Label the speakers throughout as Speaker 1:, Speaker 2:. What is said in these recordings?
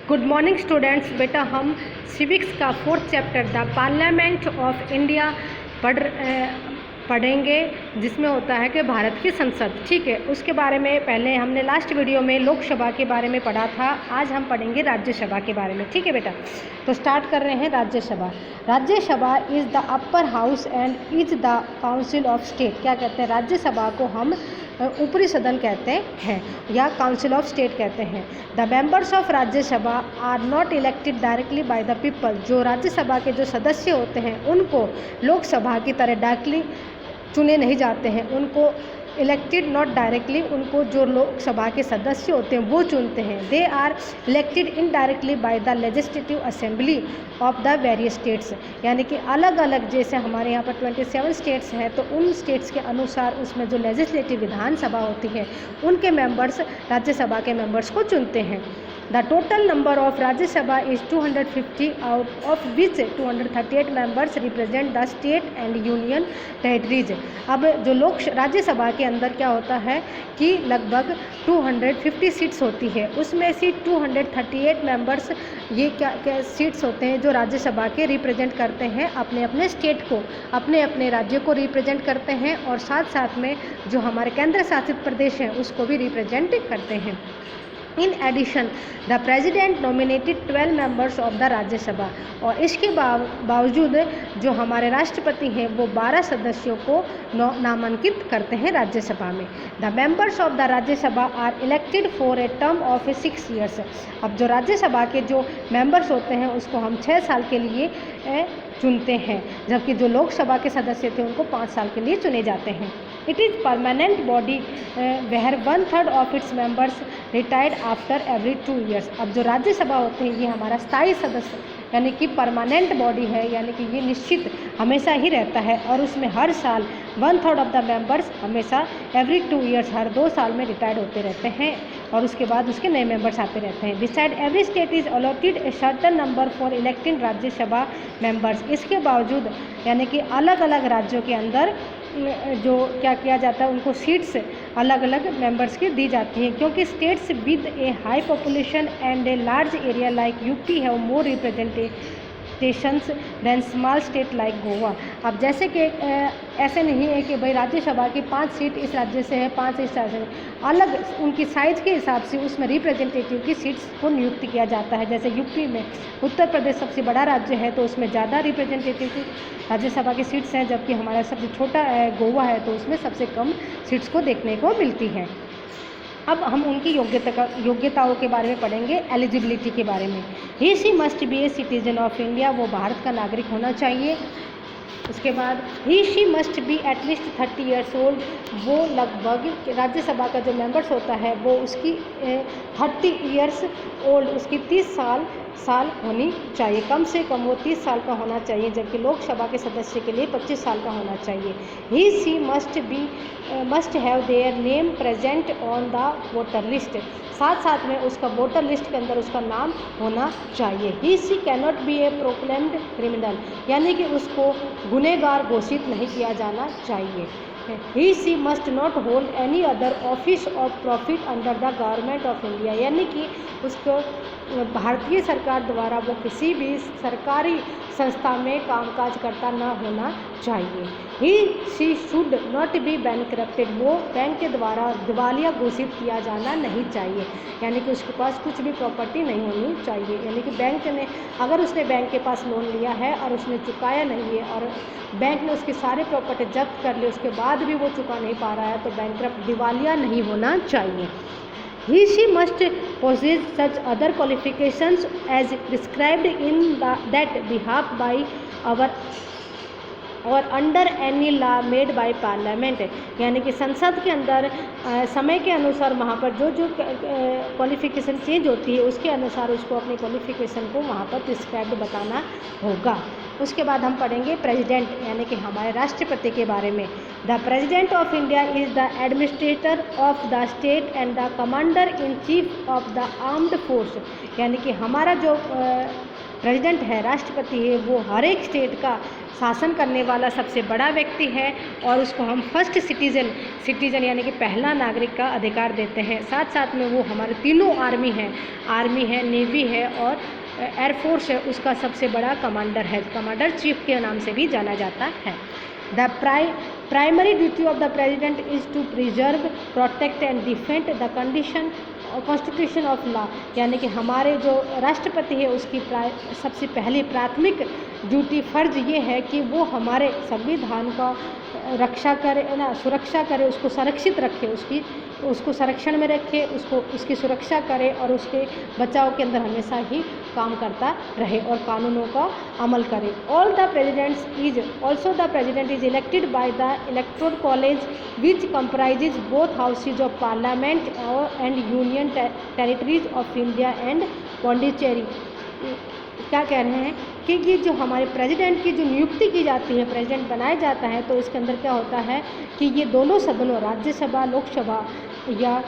Speaker 1: Good morning students. बेटा हम civics का 4th chapter the parliament of India पढ़ेंगे, जिसमें होता है कि भारत की संसद। ठीक है, उसके बारे में पहले हमने लास्ट वीडियो में लोकसभा के बारे में पढ़ा था। आज हम पढ़ेंगे राज्यसभा के बारे में। ठीक है बेटा, तो स्टार्ट कर रहे हैं Rajya Sabha. Rajya Sabha is the upper house and is the council of state. क्या कहते हैं? राज्यसभा को हम ऊपरी सदन कहते हैं या काउंसिल ऑफ स्टेट कहते हैं। The members of Rajya Sabha are not elected directly by the people. जो राज्यसभा के जो सदस्य होते हैं उनको लोकसभा की तरह डायरेक्टली चुने नहीं जाते हैं, उनको इलेक्टेड नॉट डायरेक्टली, उनको जो लोकसभा के सदस्य होते हैं वो चुनते हैं। They are elected indirectly by the legislative assembly of the various states. यानी कि अलग अलग, जैसे हमारे यहाँ पर 27 स्टेट्स हैं, तो उन स्टेट्स के अनुसार उसमें जो लेजिस्लेटिव विधानसभा होती है उनके मेंबर्स राज्यसभा के मेंबर्स को चुनते हैं। The total number of Rajya Sabha is 250, out of which 238 members represent the state and union territories. अब जो राज्यसभा के अंदर क्या होता है कि लगभग 250 सीट्स होती है, उसमें से 238 मेंबर्स ये क्या सीट्स होते हैं जो राज्यसभा के रिप्रेजेंट करते हैं अपने अपने स्टेट को, अपने अपने राज्य को रिप्रेजेंट करते हैं, और साथ साथ में जो हमारे केंद्र शासित प्रदेश हैं उसको भी रिप्रेजेंट करते हैं। In addition the president nominated 12 members of the Rajya Sabha. और इसके बावजूद जो हमारे राष्ट्रपति हैं वो 12 सदस्यों को नामांकित करते हैं राज्यसभा में। The members of the Rajya Sabha are elected for a term of 6 years. अब जो राज्यसभा के जो मेंबर्स होते हैं उसको हम 6 साल के लिए चुनते हैं, जबकि जो लोकसभा के सदस्य थे उनको 5 साल के लिए चुने जाते हैं। It is permanent body where 1/3 of its members retired after every 2 years. अब जो राज्यसभा होते हैं ये हमारा स्थायी सदस्य यानी कि परमानेंट बॉडी है, यानी कि ये निश्चित हमेशा ही रहता है, और उसमें हर साल 1/3 ऑफ द मेंबर्स हमेशा एवरी 2 ईयर्स, हर 2 साल में रिटायर्ड होते रहते हैं, और उसके बाद उसके नए मेंबर्स आते रहते हैं। Beside every state is allotted a certain number for electing Rajya Sabha members. इसके बावजूद यानी कि अलग अलग राज्यों के अंदर जो क्या किया जाता है उनको सीट्स अलग अलग मेंबर्स की दी जाती हैं, क्योंकि states with a high population and a large area like UP have more representations than small state like Goa. अब जैसे कि ऐसे नहीं है कि भाई राज्यसभा की 5 सीट इस राज्य से है, 5 इस राज्य से, अलग उनकी साइज़ के हिसाब से उसमें रिप्रेजेंटेटिव की सीट्स को नियुक्त किया जाता है। जैसे यूपी में उत्तर प्रदेश सबसे बड़ा राज्य है तो उसमें ज़्यादा रिप्रेजेंटेटिव की राज्यसभा की सीट्स हैं, जबकि हमारा सबसे छोटा गोवा है तो उसमें सबसे कम सीट्स को देखने को मिलती हैं। अब हम उनकी योग्यताओं के बारे में पढ़ेंगे, एलिजिबिलिटी के बारे में। He she must be a citizen of India, वो भारत का नागरिक होना चाहिए। उसके बाद he she must be at least 30 years old, वो लगभग राज्यसभा का जो मेंबर्स होता है वो उसकी 30 ईयर्स ओल्ड, उसकी 30 साल होनी चाहिए, कम से कम वो 30 साल का होना चाहिए, जबकि लोकसभा के सदस्य के लिए 25 साल का होना चाहिए। He she must have their name present on the voter list, साथ साथ में उसका वोटर लिस्ट के अंदर उसका नाम होना चाहिए। He she cannot be a proclaimed criminal, यानी कि उसको गुनहगार घोषित नहीं किया जाना चाहिए। He she must not hold any other office of profit under the government of India, यानी कि उसको भारतीय सरकार द्वारा वो किसी भी सरकारी संस्था में कामकाज करता न होना चाहिए। He C should not be बैंकरप्टेड, वो बैंक के द्वारा दिवालिया घोषित किया जाना नहीं चाहिए, यानी कि उसके पास कुछ भी प्रॉपर्टी नहीं होनी चाहिए। यानी कि बैंक ने अगर उसने बैंक के पास लोन लिया है और उसने चुकाया नहीं है और बैंक ने उसकी सारी प्रॉपर्टी जब्त कर ली, उसके बाद भी वो चुका नहीं पा रहा है तो बैंकरप्ट दिवालिया नहीं होना चाहिए। He she must possess such other qualifications as prescribed in that behalf by our और under any law made by parliament, यानी कि संसद के अंदर समय के अनुसार वहाँ पर जो जो क्वालिफिकेशन चेंज होती है उसके अनुसार उसको अपनी क्वालिफिकेशन को वहाँ पर प्रिस्क्राइब्ड बताना होगा। उसके बाद हम पढ़ेंगे प्रेसिडेंट यानी कि हमारे राष्ट्रपति के बारे में। The president of India is the administrator of the state and the commander in chief of the armed force, यानी कि हमारा जो प्रेसिडेंट है, राष्ट्रपति है, वो हर एक स्टेट का शासन करने वाला सबसे बड़ा व्यक्ति है और उसको हम फर्स्ट सिटीजन यानी कि पहला नागरिक का अधिकार देते हैं। साथ साथ में वो हमारे तीनों आर्मी है, नेवी है और एयरफोर्स है, उसका सबसे बड़ा कमांडर है, कमांडर चीफ के नाम से भी जाना जाता है। The primary duty of the president is to preserve, protect and defend the condition constitution of law, यानी कि हमारे जो राष्ट्रपति है उसकी सबसे पहली प्राथमिक ड्यूटी फ़र्ज ये है कि वो हमारे संविधान का रक्षा करे ना, सुरक्षा करे, उसको संरक्षित रखे, उसको संरक्षण में रखे, उसकी सुरक्षा करे और उसके बचाव के अंदर हमेशा ही काम करता रहे और कानूनों का अमल करे। All the president is elected by the electoral college which comprises both houses of parliament and union territories of India and Pondicherry. क्या कह रहे हैं कि ये जो हमारे प्रेसिडेंट की जो नियुक्ति की जाती है, प्रेसिडेंट बनाया जाता है, तो इसके अंदर क्या होता है कि ये दोनों सदनों, राज्यसभा, लोकसभा या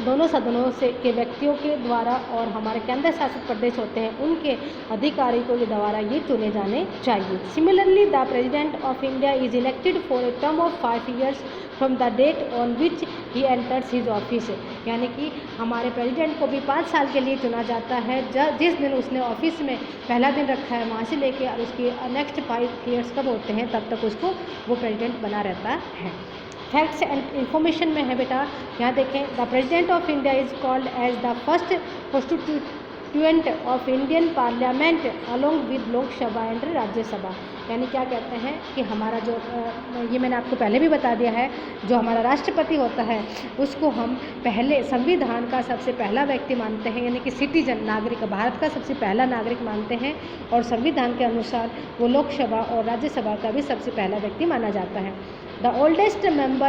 Speaker 1: दोनों सदनों से के व्यक्तियों के द्वारा और हमारे केंद्र शासित प्रदेश होते हैं उनके अधिकारियों के द्वारा ये चुने जाने चाहिए। Similarly the president of India is elected for a term of 5 years from the date on which he enters his office, यानी कि हमारे प्रेसिडेंट को भी 5 साल के लिए चुना जाता है। जिस दिन उसने ऑफिस में पहला दिन रखा है वहाँ से लेके और उसके नेक्स्ट 5 years कब होते हैं तब तक उसको वो प्रेसिडेंट बना रहता है। फैक्ट्स एंड इंफॉर्मेशन में है बेटा, यहाँ देखें, the president of India is called as the first constituent of Indian parliament along with Lok Sabha and Rajya Sabha, यानी क्या कहते हैं कि हमारा जो ये मैंने आपको पहले भी बता दिया है, जो हमारा राष्ट्रपति होता है उसको हम पहले संविधान का सबसे पहला व्यक्ति मानते हैं, यानी कि सिटीजन, नागरिक, भारत का सबसे पहला नागरिक मानते हैं और संविधान के अनुसार वो लोकसभा और राज्यसभा का भी सबसे पहला व्यक्ति माना जाता है। The oldest member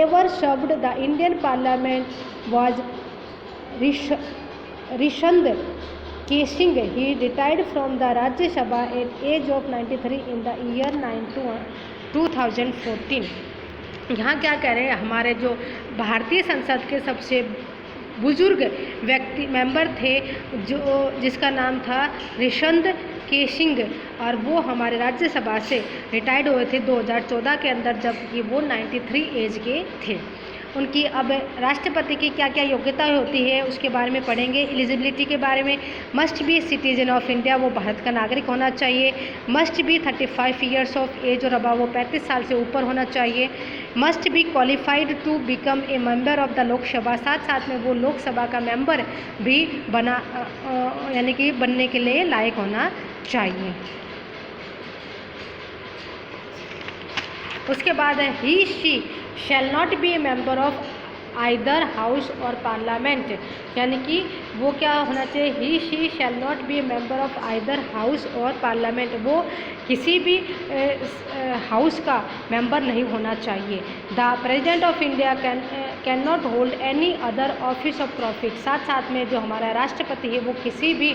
Speaker 1: ever served the Indian Parliament was Rishand Kesing. He retired from the Rajya Sabha at age of 93 in the year 2014. यहाँ क्या कह रहे हैं, हमारे जो भारतीय संसद के सबसे बुजुर्ग व्यक्ति मेंबर थे जिसका नाम था ऋषंद केसिंग और वो हमारे राज्यसभा से रिटायर्ड हुए थे 2014 के अंदर, जबकि वो 93 एज के थे। उनकी अब राष्ट्रपति की क्या क्या योग्यता होती है उसके बारे में पढ़ेंगे। एलिजिबिलिटी के बारे में, must be citizen of India, वो भारत का नागरिक होना चाहिए। Must be 35 years of age और अबव, वो 35 साल से ऊपर होना चाहिए। Must be qualified to become a member of the Lok Sabha, साथ साथ में वो लोकसभा का मेंबर भी यानी कि बनने के लिए लायक होना चाहिए। उसके बाद है he she shall not be a member of either house और पार्लियामेंट, यानी कि वो क्या होना चाहिए, he she shall not be a member of either house और पार्लियामेंट, वो किसी भी हाउस का मेंबर नहीं होना चाहिए। The president of India can not hold any other office of profit, साथ साथ में जो हमारा राष्ट्रपति है वो किसी भी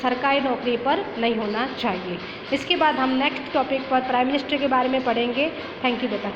Speaker 1: सरकारी नौकरी पर नहीं होना चाहिए। इसके बाद हम नेक्स्ट टॉपिक पर प्राइम मिनिस्टर के बारे में पढ़ेंगे। थैंक यू बेटा।